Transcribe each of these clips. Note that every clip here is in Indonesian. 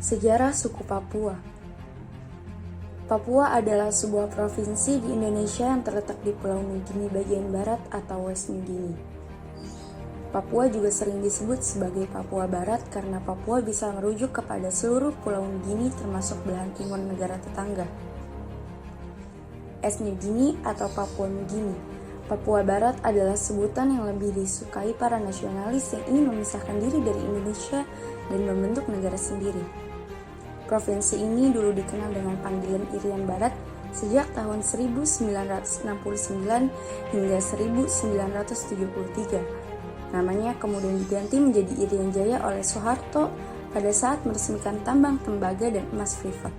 Sejarah suku Papua. Papua adalah sebuah provinsi di Indonesia yang terletak di Pulau Nugini bagian barat atau West Nugini. Papua juga sering disebut sebagai Papua Barat karena Papua bisa merujuk kepada seluruh Pulau Nugini termasuk belahan timur negara tetangga. East Nugini atau Papua Nugini. Papua Barat adalah sebutan yang lebih disukai para nasionalis yang ingin memisahkan diri dari Indonesia dan membentuk negara sendiri. Provinsi ini dulu dikenal dengan panggilan Irian Barat sejak tahun 1969 hingga 1973. Namanya kemudian diganti menjadi Irian Jaya oleh Soeharto pada saat meresmikan tambang tembaga dan emas Freeport.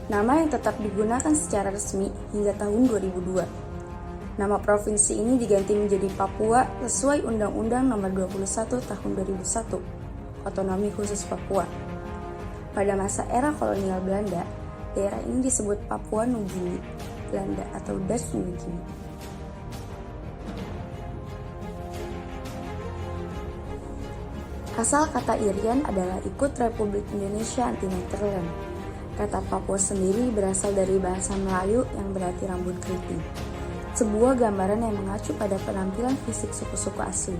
Nama yang tetap digunakan secara resmi hingga tahun 2002. Nama provinsi ini diganti menjadi Papua sesuai Undang-Undang Nomor 21 Tahun 2001, Otonomi Khusus Papua. Pada masa era kolonial Belanda, daerah ini disebut Papua Nugini Belanda atau Dutch Nugini. Asal kata Irian adalah ikut Republik Indonesia Anti-Netherland. Kata Papua sendiri berasal dari bahasa Melayu yang berarti rambut keriting. Sebuah gambaran yang mengacu pada penampilan fisik suku-suku asli.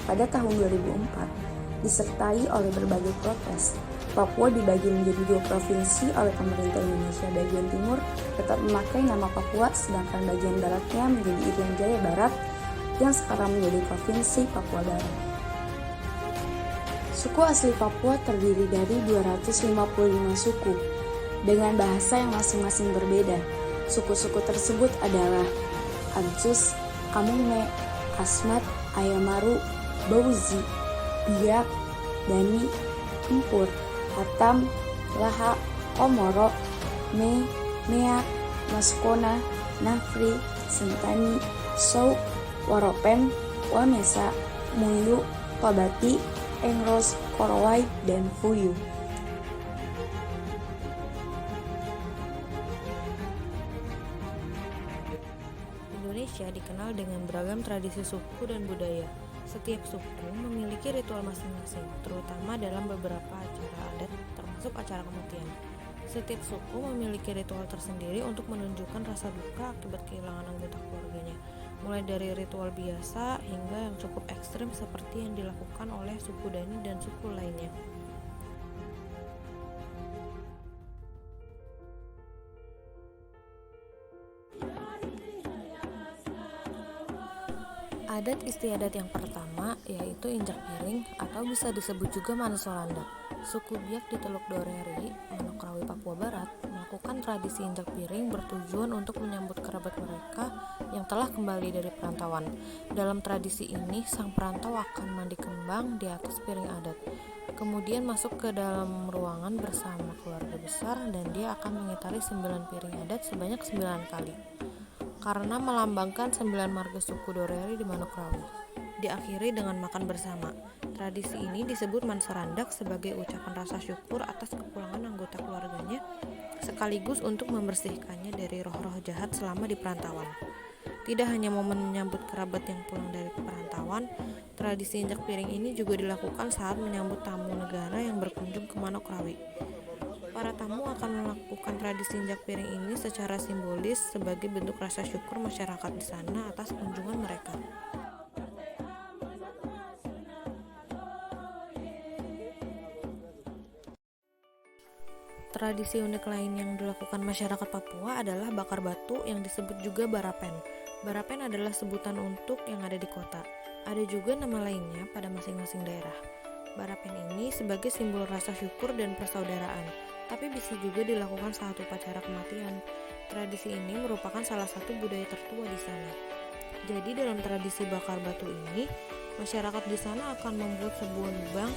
Pada tahun 2004, disertai oleh berbagai protes, Papua dibagi menjadi 2 provinsi oleh pemerintah Indonesia. Bagian timur tetap memakai nama Papua, sedangkan bagian baratnya menjadi Irian Jaya Barat yang sekarang menjadi Provinsi Papua Barat. Suku asli Papua terdiri dari 255 suku dengan bahasa yang masing-masing berbeda. Suku-suku tersebut adalah Adzus, Kamume, Asmat, Ayamaru, Bauzi, Biak, Dani, Empur, Atam, Laha, Komoro, Mea, Maskona, Nafri, Sentani, Souk, Waropen, Wamesa, Muyu, Pabati, Engros, Korowai, dan Fuyu. Indonesia dikenal dengan beragam tradisi suku dan budaya. Setiap suku memiliki ritual masing-masing, terutama dalam beberapa acara adat, termasuk acara kematian. Setiap suku memiliki ritual tersendiri untuk menunjukkan rasa duka akibat kehilangan anggota keluarganya, mulai dari ritual biasa hingga yang cukup ekstrim seperti yang dilakukan oleh suku Dani dan suku lainnya. Adat istiadat yang pertama yaitu injak piring atau bisa disebut juga Mansorandak. Suku Biak di Teluk Doreri, Manokwari, Papua Barat melakukan tradisi injak piring bertujuan untuk menyambut kerabat mereka yang telah kembali dari perantauan. Dalam tradisi ini, sang perantau akan mandi kembang di atas piring adat, kemudian masuk ke dalam ruangan bersama keluarga besar dan dia akan mengitari 9 piring adat sebanyak 9 kali. Karena melambangkan 9 marga suku Doreri di Manokwari. Diakhiri dengan makan bersama. Tradisi ini disebut Mansorandak sebagai ucapan rasa syukur atas kepulangan anggota keluarganya, sekaligus untuk membersihkannya dari roh-roh jahat selama di perantauan. Tidak hanya momen menyambut kerabat yang pulang dari perantauan, tradisi injak piring ini juga dilakukan saat menyambut tamu negara yang berkunjung ke Manokwari. Para tamu akan melakukan tradisi injak piring ini secara simbolis sebagai bentuk rasa syukur masyarakat di sana atas kunjungan mereka. Tradisi unik lain yang dilakukan masyarakat Papua adalah bakar batu yang disebut juga barapen. Barapen adalah sebutan untuk yang ada di kota. Ada juga nama lainnya pada masing-masing daerah. Barapen ini sebagai simbol rasa syukur dan persaudaraan, tapi bisa juga dilakukan saat upacara kematian. Tradisi ini merupakan salah satu budaya tertua di sana. Jadi dalam tradisi bakar batu ini, masyarakat di sana akan membuat sebuah lubang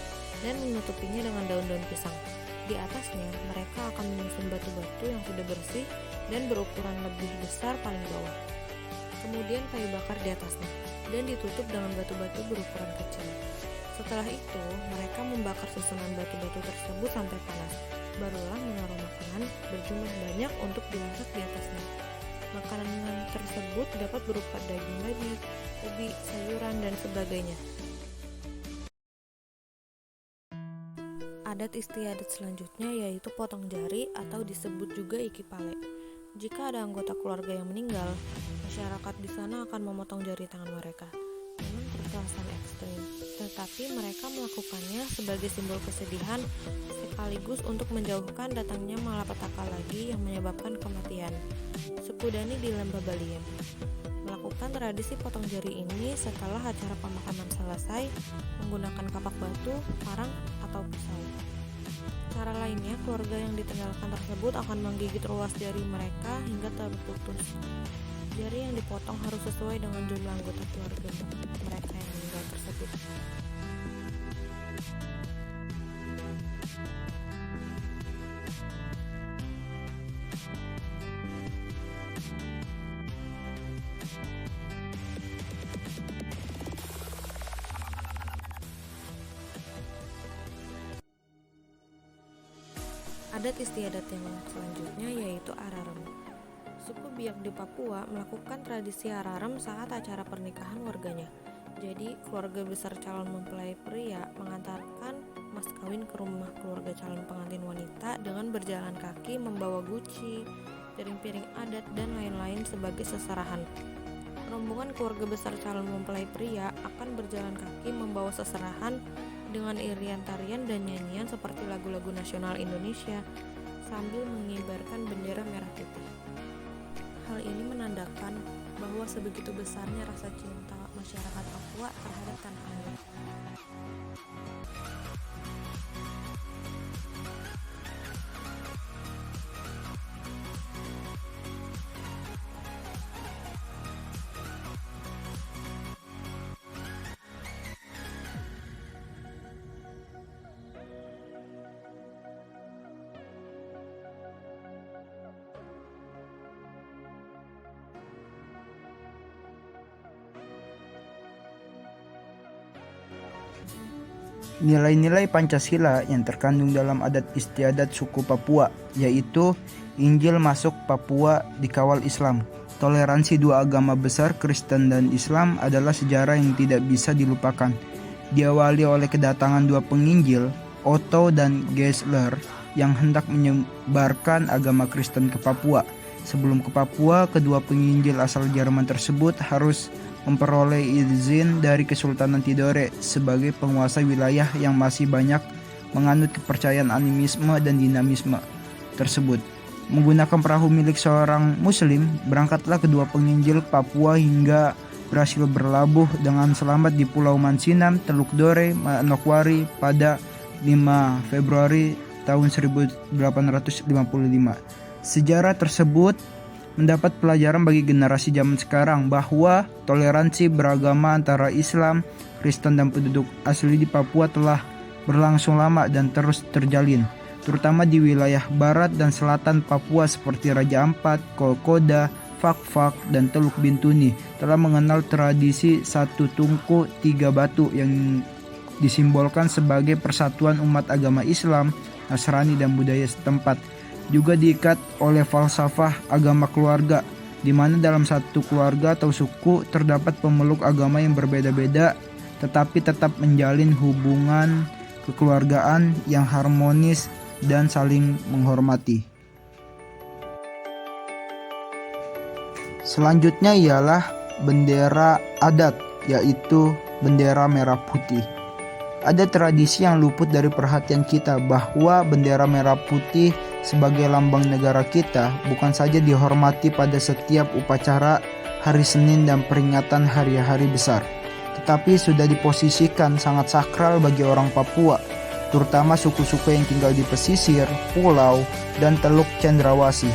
dan menutupinya dengan daun-daun pisang. Di atasnya, mereka akan menyusun batu-batu yang sudah bersih dan berukuran lebih besar paling bawah. Kemudian kayu bakar di atasnya, dan ditutup dengan batu-batu berukuran kecil. Setelah itu, mereka membakar susunan batu-batu tersebut sampai panas. Barulah menaruh makanan berjumlah banyak untuk dimasak di atasnya. Makanan tersebut dapat berupa daging babi, ubi, sayuran, dan sebagainya. Adat istiadat selanjutnya yaitu potong jari atau disebut juga ikipale. Jika ada anggota keluarga yang meninggal, masyarakat di sana akan memotong jari tangan mereka. Memang perasaan ekstrim, tetapi mereka melakukannya sebagai simbol kesedihan sekaligus untuk menjauhkan datangnya malapetaka lagi yang menyebabkan kematian. Suku Dani di Lembah Baliem melakukan tradisi potong jari ini setelah acara pemakaman selesai menggunakan kapak batu, parang, atau pisau. Cara lainnya, keluarga yang ditinggalkan tersebut akan menggigit ruas jari mereka hingga terputus. Jari yang dipotong harus sesuai dengan jumlah anggota keluarga mereka yang meninggal tersebut. Adat istiadat yang selanjutnya yaitu Ararem. Suku Biak di Papua melakukan tradisi Ararem saat acara pernikahan warganya. Jadi, keluarga besar calon mempelai pria mengantarkan mas kawin ke rumah keluarga calon pengantin wanita dengan berjalan kaki membawa guci, piring-piring adat, dan lain-lain sebagai seserahan. Rombongan keluarga besar calon mempelai pria akan berjalan kaki membawa seserahan dengan irian tarian dan nyanyian seperti lagu-lagu nasional Indonesia sambil mengibarkan bendera merah putih. Hal ini menandakan bahwa sebegitu besarnya rasa cinta masyarakat Papua terhadap tanah air. Nilai-nilai Pancasila yang terkandung dalam adat istiadat suku Papua, yaitu Injil masuk Papua dikawal Islam. Toleransi dua agama besar, Kristen dan Islam, adalah sejarah yang tidak bisa dilupakan. Diawali oleh kedatangan dua penginjil, Otto dan Geisler, yang hendak menyebarkan agama Kristen ke Papua. Sebelum ke Papua, kedua penginjil asal Jerman tersebut harus memperoleh izin dari Kesultanan Tidore sebagai penguasa wilayah yang masih banyak menganut kepercayaan animisme dan dinamisme tersebut. Menggunakan perahu milik seorang muslim, berangkatlah kedua penginjil Papua hingga berhasil berlabuh dengan selamat di Pulau Mansinam, Teluk Dore, Manokwari pada 5 Februari tahun 1855. Sejarah tersebut mendapat pelajaran bagi generasi zaman sekarang bahwa toleransi beragama antara Islam, Kristen dan penduduk asli di Papua telah berlangsung lama dan terus terjalin, terutama di wilayah barat dan selatan Papua seperti Raja Ampat, Kolkoda, Fak-Fak, dan Teluk Bintuni telah mengenal tradisi satu tungku tiga batu yang disimbolkan sebagai persatuan umat agama Islam, Nasrani, dan budaya setempat. Juga diikat oleh falsafah agama keluarga, di mana dalam satu keluarga atau suku terdapat pemeluk agama yang berbeda-beda, tetapi tetap menjalin hubungan kekeluargaan yang harmonis dan saling menghormati. Selanjutnya ialah bendera adat, yaitu bendera merah putih. Ada tradisi yang luput dari perhatian kita bahwa bendera merah putih sebagai lambang negara kita bukan saja dihormati pada setiap upacara hari Senin dan peringatan hari-hari besar, tetapi sudah diposisikan sangat sakral bagi orang Papua, terutama suku-suku yang tinggal di pesisir, pulau, dan Teluk Cendrawasih.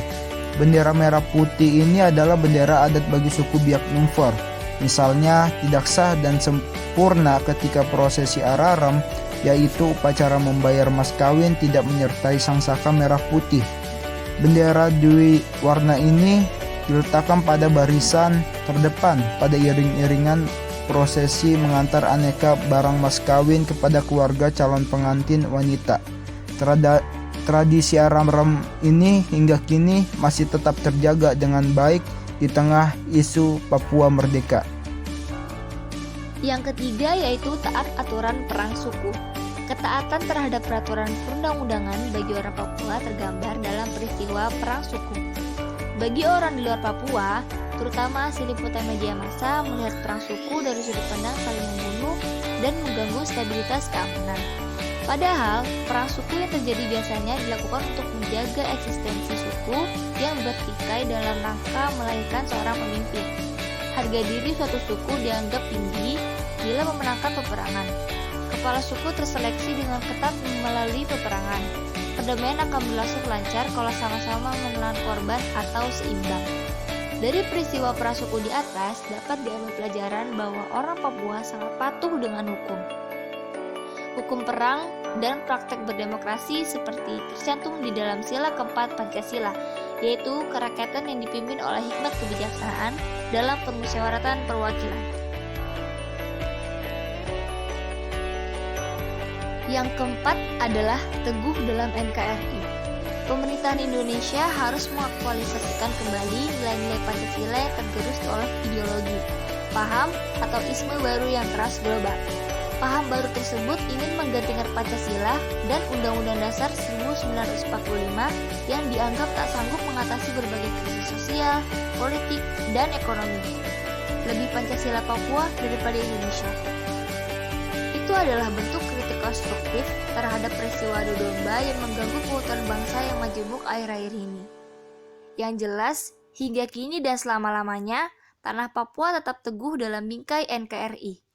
Bendera merah putih ini adalah bendera adat bagi suku Biak Numfor. Misalnya tidak sah dan sempurna ketika prosesi Ararem, yaitu upacara membayar mas kawin, tidak menyertai sangsaka merah putih. Bendera dwi warna ini diletakkan pada barisan terdepan pada iring-iringan prosesi mengantar aneka barang mas kawin kepada keluarga calon pengantin wanita. Tradisi Ararem ini hingga kini masih tetap terjaga dengan baik di tengah isu Papua merdeka. Yang ketiga yaitu taat aturan perang suku. Ketaatan terhadap peraturan perundang-undangan bagi orang Papua tergambar dalam peristiwa perang suku. Bagi orang di luar Papua, terutama hasil liputan media massa, melihat perang suku dari sudut pandang saling membunuh dan mengganggu stabilitas keamanan. Padahal, perang suku yang terjadi biasanya dilakukan untuk menjaga eksistensi suku yang bertikai dalam rangka melahirkan seorang pemimpin. Harga diri suatu suku dianggap tinggi bila memenangkan peperangan. Kepala suku terseleksi dengan ketat melalui peperangan. Perdamaian akan berlangsung lancar kalau sama-sama menelan korban atau seimbang. Dari peristiwa perang suku di atas dapat diambil pelajaran bahwa orang Papua sangat patuh dengan hukum perang dan praktek berdemokrasi seperti tercantum di dalam sila keempat Pancasila, yaitu kerakyatan yang dipimpin oleh hikmat kebijaksanaan dalam permusyawaratan perwakilan. Yang keempat adalah teguh dalam NKRI. Pemerintahan Indonesia harus mengaktualisasikan kembali nilai-nilai Pancasila yang tergerus oleh ideologi, paham atau isme baru yang keras global. Paham baru tersebut ingin menggantikan Pancasila dan Undang-Undang Dasar 1945 yang dianggap tak sanggup mengatasi berbagai krisis sosial, politik, dan ekonomi. Lebih Pancasila Papua daripada Indonesia. Itu adalah bentuk kritik konstruktif terhadap peristiwa adu domba yang mengganggu keutuhan bangsa yang majemuk akhir-akhir ini. Yang jelas, hingga kini dan selama-lamanya, tanah Papua tetap teguh dalam bingkai NKRI.